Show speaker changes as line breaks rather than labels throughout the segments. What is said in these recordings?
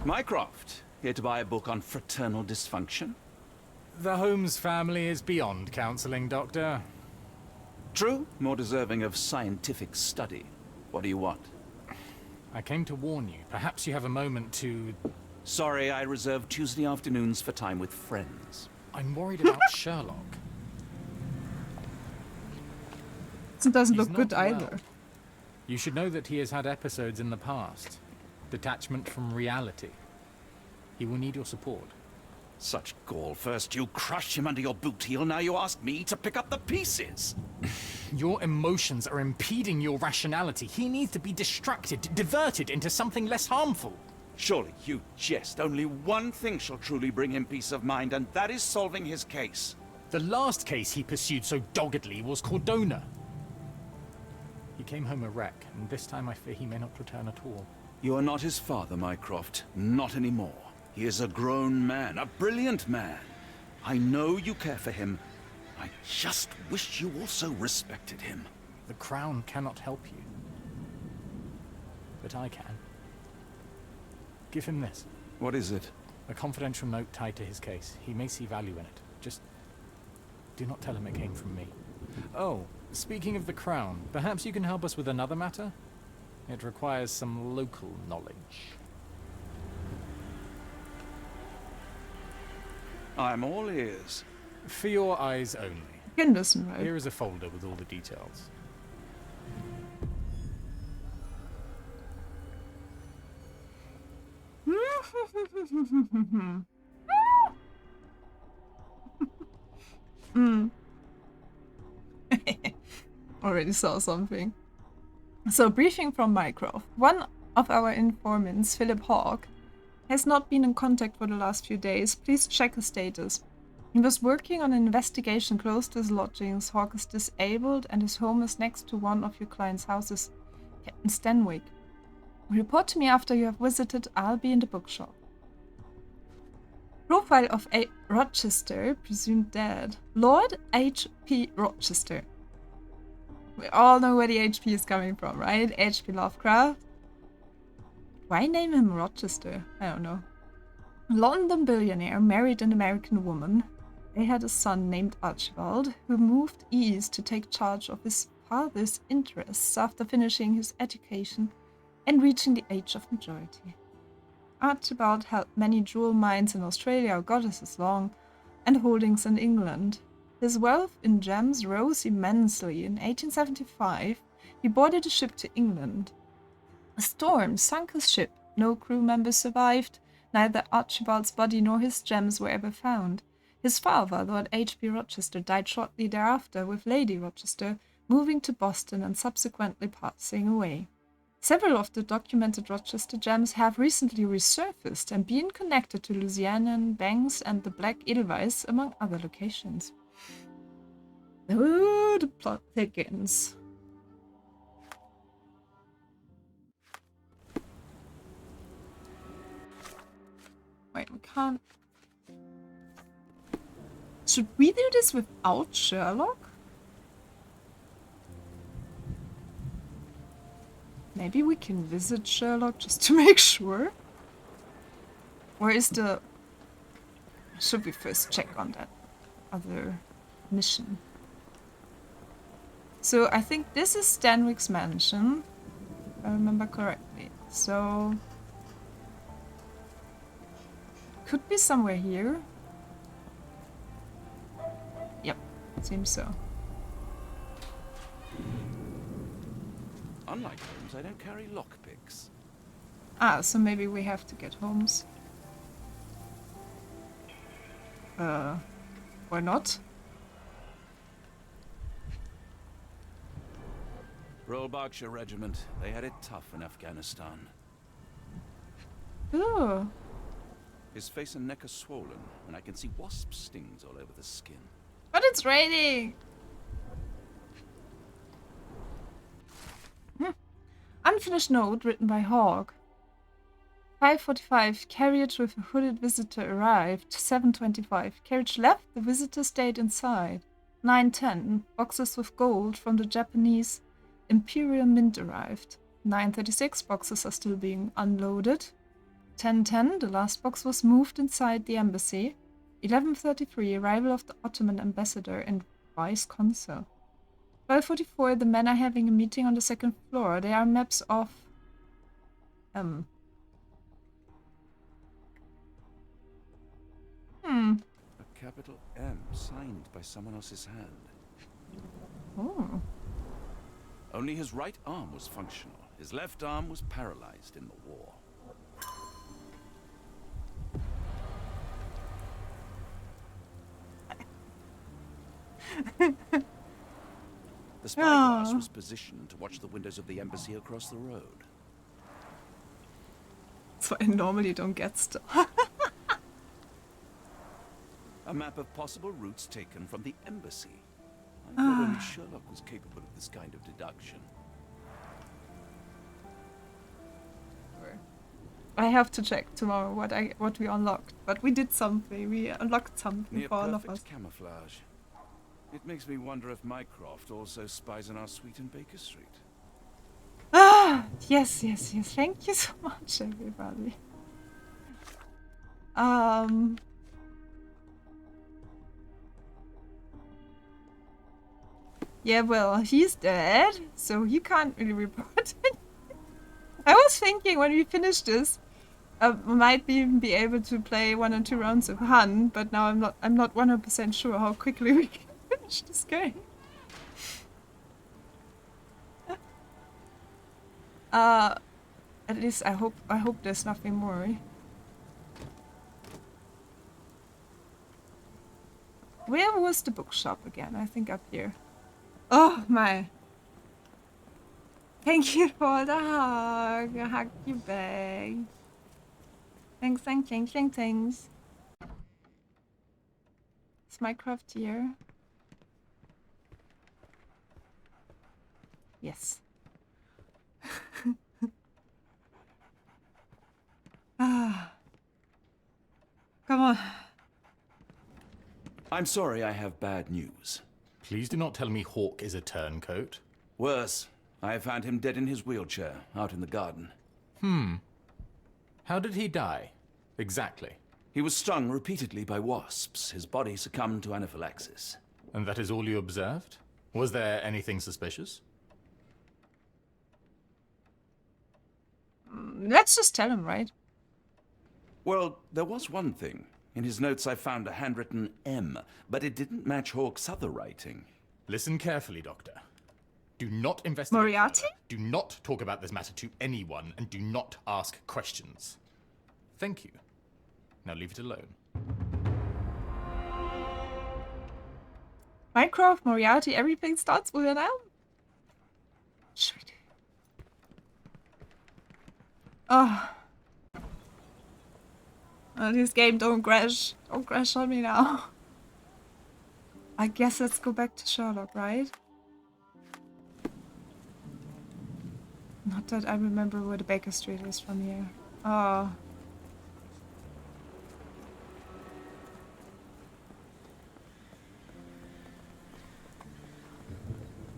Mycroft, here to buy a book on fraternal dysfunction?
The Holmes family is beyond counseling, Doctor.
True, more deserving of scientific study. What do you want?
I came to warn you. Perhaps you have a moment to...
Sorry, I reserve Tuesday afternoons for time with friends.
I'm worried about Sherlock.
It doesn't
He's
look good
not well.
either.
You should know that he has had episodes in the past. Detachment from reality. He will need your support.
Such gall. First you crush him under your boot heel, now you ask me to pick up the pieces.
Your emotions are impeding your rationality. He needs to be distracted, diverted into something less harmful.
Surely you jest. Only one thing shall truly bring him peace of mind, and that is solving his case.
The last case he pursued so doggedly was Cordona. He came home a wreck, and this time I fear he may not return at all.
You are not his father, Mycroft. Not anymore. He is a grown man, a brilliant man. I know you care for him. I just wish you also respected him.
The Crown cannot help you. But I can. Give him this.
What is it?
A confidential note tied to his case. He may see value in it. Just do not tell him it came from me. Oh, speaking of the Crown, perhaps you can help us with another matter? It requires some local knowledge.
I'm all ears.
For your eyes only.
You can listen, right?
Here is a folder with all the details.
Already saw something. So, briefing from Mycroft. One of our informants, Philip Hawke, has not been in contact for the last few days. Please check his status. He was working on an investigation close to his lodgings. Hawke is disabled and his home is next to one of your client's houses, Captain Stanwyck. Report to me after you have visited. I'll be in the bookshop. Profile of A. Rochester, presumed dead. Lord H.P. Rochester. We all know where the HP is coming from, right? H.P. Lovecraft. Why name him Rochester? I don't know. London billionaire, married an American woman. They had a son named Archibald, who moved east to take charge of his father's interests after finishing his education and reaching the age of majority. Archibald held many jewel mines in Australia, goddesses long, and holdings in England. His wealth in gems rose immensely. In 1875, he boarded a ship to England. A storm sunk his ship. No crew members survived. Neither Archibald's body nor his gems were ever found. His father, Lord H.P. Rochester, died shortly thereafter, with Lady Rochester moving to Boston and subsequently passing away. Several of the documented Rochester gems have recently resurfaced and been connected to Louisianan banks and the Black Edelweiss, among other locations. Oh, the plot thickens. Wait, we can't... Should we do this without Sherlock? Maybe we can visit Sherlock just to make sure? Or is the... Should we first check on that other mission? So I think this is Stanwyck's mansion, if I remember correctly. So... Could be somewhere here. Yep, seems so.
Unlike Holmes, I don't carry lockpicks.
Ah, so maybe we have to get Holmes. Why not?
Royal Berkshire Regiment. They had it tough in Afghanistan.
Oh.
His face and neck are swollen, and I can see wasp stings all over the skin.
But it's raining! Unfinished note written by Hawke. 5:45, carriage with a hooded visitor arrived. 7:25, carriage left, the visitor stayed inside. 9:10, boxes with gold from the Japanese Imperial Mint arrived. 9:36, boxes are still being unloaded. 10:10, the last box was moved inside the embassy. 11:33, arrival of the Ottoman ambassador and vice consul. 12:44, the men are having a meeting on the second floor. There are maps of...
A capital M signed by someone else's hand.
Oh.
Only his right arm was functional. His left arm was paralyzed in the war. The spyglass was positioned to watch the windows of the embassy across the road.
So I normally don't get stuff.
A map of possible routes taken from the embassy. I thought only Sherlock was capable of this kind of deduction.
I have to check tomorrow what we unlocked, but we did something. We unlocked something
Near
for all of
perfect
us.
camouflage. It makes me wonder if Mycroft also spies on our suite in Baker Street.
Ah, yes. Thank you so much, everybody. Yeah, well, he's dead, so he can't really report it. I was thinking when we finish this, we might even be able to play 1 or 2 rounds of Hun, but now I'm not 100% sure how quickly we can finish this game. At least I hope there's nothing more. Where was the bookshop again? I think up here. Oh my. Thank you for the hug. I hug you back. Thanks. Is Mycroft here? Yes. Come on.
I'm sorry, I have bad news.
Please do not tell me Hawke is a turncoat.
Worse, I found him dead in his wheelchair, out in the garden.
How did he die? Exactly.
He was stung repeatedly by wasps. His body succumbed to anaphylaxis.
And that is all you observed? Was there anything suspicious?
Let's just tell him, right?
Well, there was one thing. In his notes I found a handwritten M, but it didn't match Hawke's other writing.
Listen carefully, Doctor. Do not investigate.
Moriarty?
further. Do not talk about this matter to anyone, and do not ask questions. Thank you. Now leave it alone.
Mycroft, Moriarty, everything starts with an M? Sweet. Oh. Oh, this game don't crash. Don't crash on me now. I guess let's go back to Sherlock, right? Not that I remember where the Baker Street is from here. Oh.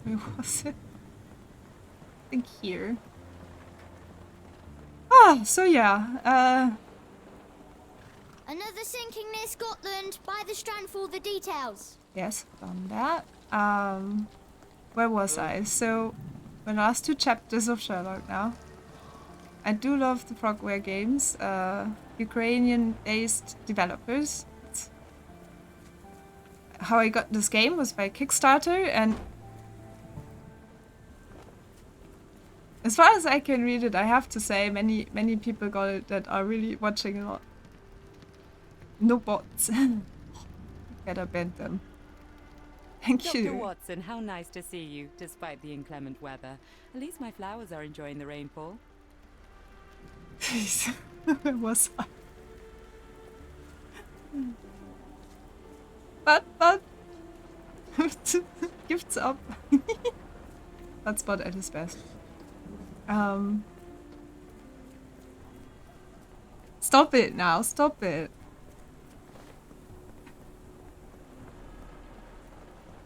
Where was it? I think here. Ah, so yeah,
Another sinking near Scotland. By the Strand for all the details.
yes, done that. Where was I? So, the last 2 chapters of Sherlock now. I do love the Frogware games. Ukrainian-based developers. How I got this game was by Kickstarter, and as far as I can read it, I have to say many people got it that are really watching a lot. No bots. Better bend them. Thank you.
Dr. Watson, how nice to see you, despite the inclement weather. At least my flowers are enjoying the rainfall.
Where was I? But gifts up. That's Bud at his best. Stop it now, stop it.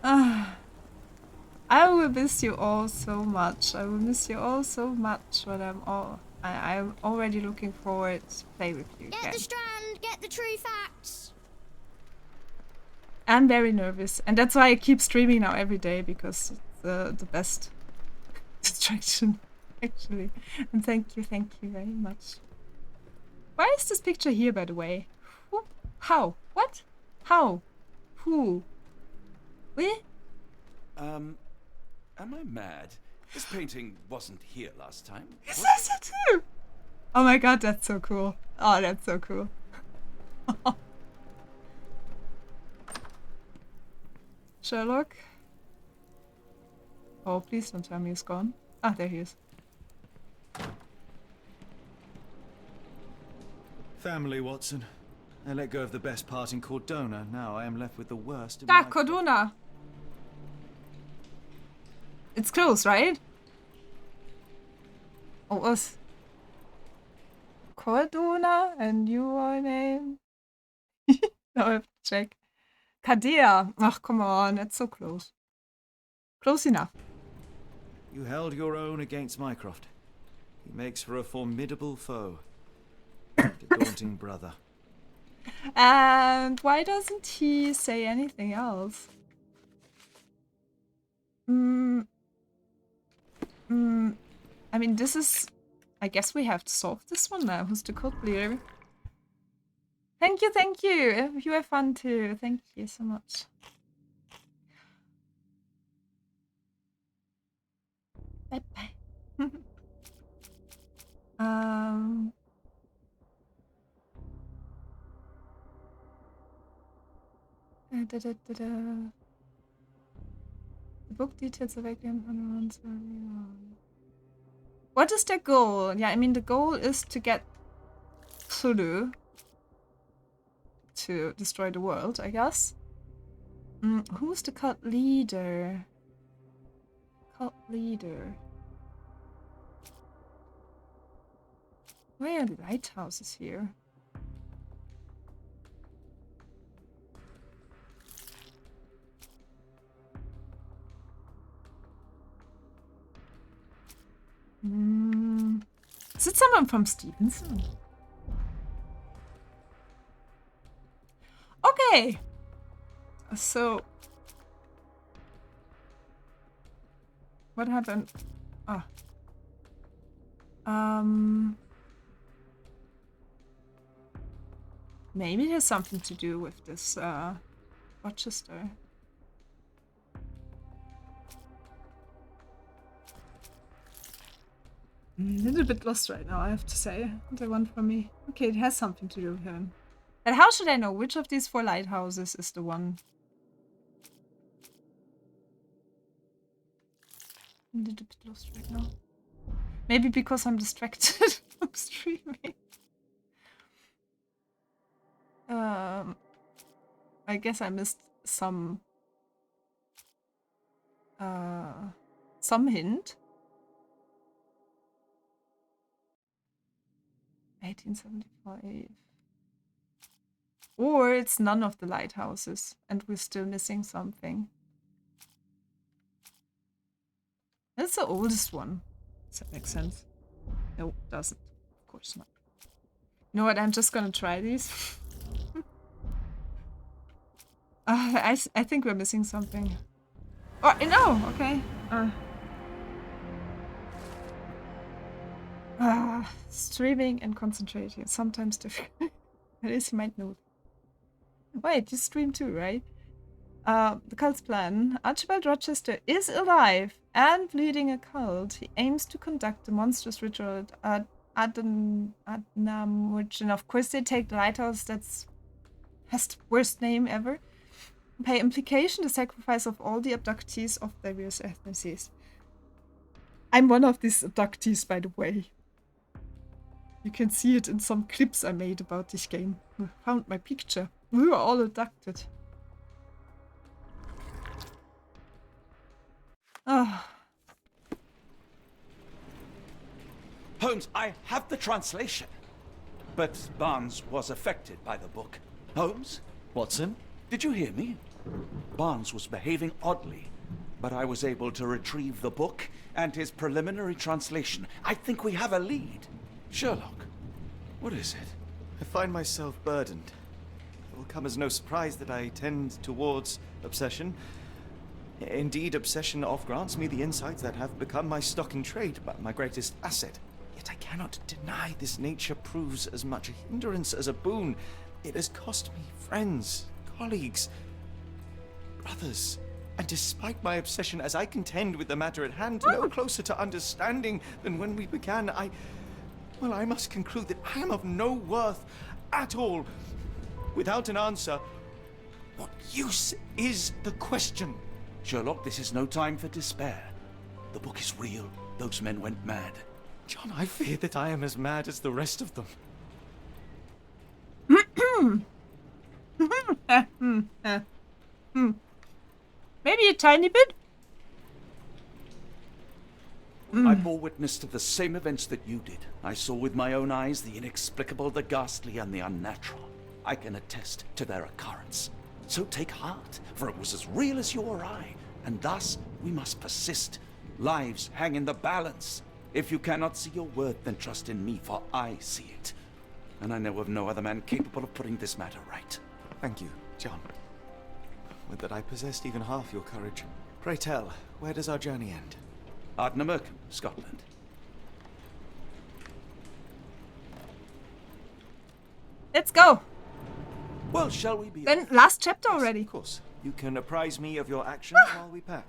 I will miss you all so much. I will miss you all so much when I'm all I'm already looking forward to play with you
Get
again.
the strand, get the true facts.
I'm very nervous, and that's why I keep streaming now every day, because it's the best distraction, actually. And thank you very much. Why is this picture here, by the way? Who? How? What? How? Who? Where?
Am I mad? This painting wasn't here last time.
He says it too! Oh my god, that's so cool. Oh, that's so cool. Sherlock? Oh, please don't tell me he's gone. Ah, there he is.
Family, Watson. I let go of the best part in Cordona. Now I am left with the worst.
Da, Cordona! It's close, right? Oh, was Cordona and your name? Now I have to check. Cadea. Ach, come on, that's so close. Close enough.
You held your own against Mycroft. He makes for a formidable foe. And a daunting brother.
And why doesn't he say anything else? I mean, this is... I guess we have to solve this one now. Who's the cult leader? Thank you, thank you. You have fun too. Thank you so much. Bye-bye. The book details are vacuum on. What is their goal? Yeah, I mean, the goal is to get Zulu to destroy the world, I guess. Who's the cult leader? Cult leader. Where are the lighthouses here? Is it someone from Stevenson? Okay. So what happened? Maybe it has something to do with this Rochester. A little bit lost right now, I have to say. The one from me. Okay, it has something to do with him. And how should I know which of these 4 lighthouses is the one? I'm a little bit lost right now. Maybe because I'm distracted from streaming. I guess I missed some hint. 1875. Or it's none of the lighthouses and we're still missing something. That's the oldest one. Does that make sense? No, doesn't. Of course not. You know what? I'm just gonna try these. I think we're missing something. Oh, no! Okay. Streaming and concentrating. Sometimes difficult. At least you might know. Wait, you stream too, right? The cult's plan. Archibald Rochester is alive and leading a cult. He aims to conduct a monstrous ritual at Adnam, which, and of course they take the lighthouse that's has the worst name ever. By implication, the sacrifice of all the abductees of various ethnicities. I'm one of these abductees, by the way. You can see it in some clips I made about this game. I found my picture. We were all abducted.
Holmes, I have the translation. But Barnes was affected by the book. Holmes?
Watson?
Did you hear me? Barnes was behaving oddly, but I was able to retrieve the book and his preliminary translation. I think we have a lead. Sherlock, what is it?
I find myself burdened. It will come as no surprise that I tend towards obsession. Indeed, obsession oft grants me the insights that have become my stock in trade, but my greatest asset. Yet I cannot deny this nature proves as much a hindrance as a boon. It has cost me friends, colleagues, brothers. And despite my obsession as I contend with the matter at hand, no closer to understanding than when we began, I must conclude that I am of no worth at all. Without an answer, what use is the question?
Sherlock, this is no time for despair. The book is real. Those men went mad.
John, I fear that I am as mad as the rest of them.
Maybe a tiny bit.
I bore witness to the same events that you did. I saw with my own eyes the inexplicable, the ghastly, and the unnatural. I can attest to their occurrence. So take heart, for it was as real as you or I, and thus we must persist. Lives hang in the balance. If you cannot see your worth, then trust in me, for I see it. And I know of no other man capable of putting this matter right.
Thank you, John. Would that I possessed even half your courage. Pray tell, where does our journey end?
Ardnamurcombe, Scotland.
Let's go.
Well, shall we be
Then last chapter already.
Of course. You can apprise me of your actions while we pack.